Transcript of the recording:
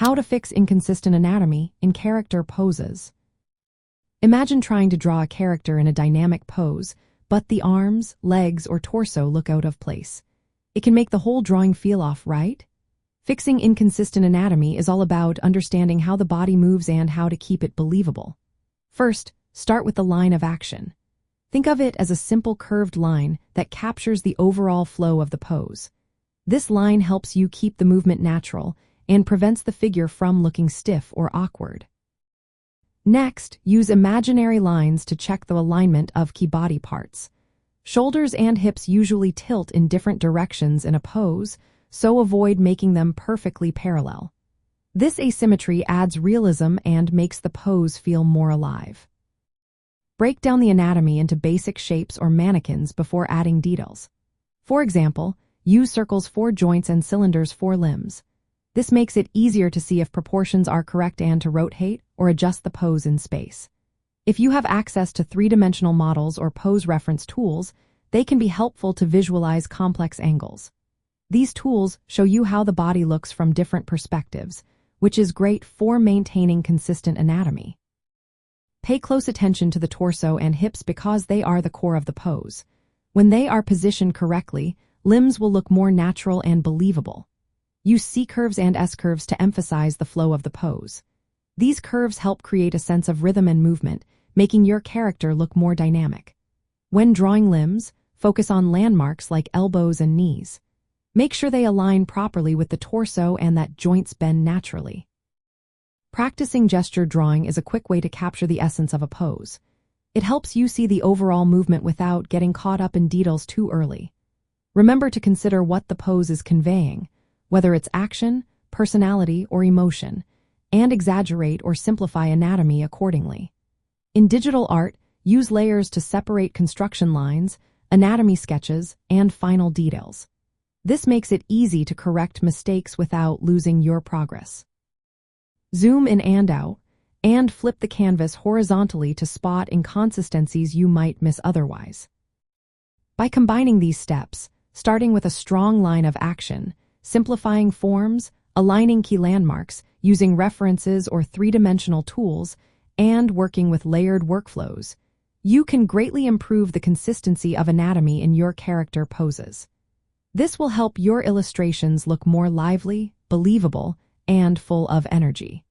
How to fix inconsistent anatomy in character poses. Imagine trying to draw a character in a dynamic pose, but the arms, legs, or torso look out of place. It can make the whole drawing feel off, right? Fixing inconsistent anatomy is all about understanding how the body moves and how to keep it believable. First, start with the line of action. Think of it as a simple curved line that captures the overall flow of the pose. This line helps you keep the movement natural and prevents the figure from looking stiff or awkward. Next, use imaginary lines to check the alignment of key body parts. Shoulders and hips usually tilt in different directions in a pose, so avoid making them perfectly parallel. This asymmetry adds realism and makes the pose feel more alive. Break down the anatomy into basic shapes or mannequins before adding details. For example, use circles for joints and cylinders for limbs. This makes it easier to see if proportions are correct and to rotate or adjust the pose in space. If you have access to three-dimensional models or pose reference tools, they can be helpful to visualize complex angles. These tools show you how the body looks from different perspectives, which is great for maintaining consistent anatomy. Pay close attention to the torso and hips because they are the core of the pose. When they are positioned correctly, limbs will look more natural and believable. Use C-curves and S-curves to emphasize the flow of the pose. These curves help create a sense of rhythm and movement, making your character look more dynamic. When drawing limbs, focus on landmarks like elbows and knees. Make sure they align properly with the torso and that joints bend naturally. Practicing gesture drawing is a quick way to capture the essence of a pose. It helps you see the overall movement without getting caught up in details too early. Remember to consider what the pose is conveying, whether it's action, personality, or emotion, and exaggerate or simplify anatomy accordingly. In digital art, use layers to separate construction lines, anatomy sketches, and final details. This makes it easy to correct mistakes without losing your progress. Zoom in and out, and flip the canvas horizontally to spot inconsistencies you might miss otherwise. By combining these steps, starting with a strong line of action, simplifying forms, aligning key landmarks, using references or three-dimensional tools, and working with layered workflows, you can greatly improve the consistency of anatomy in your character poses. This will help your illustrations look more lively, believable, and full of energy.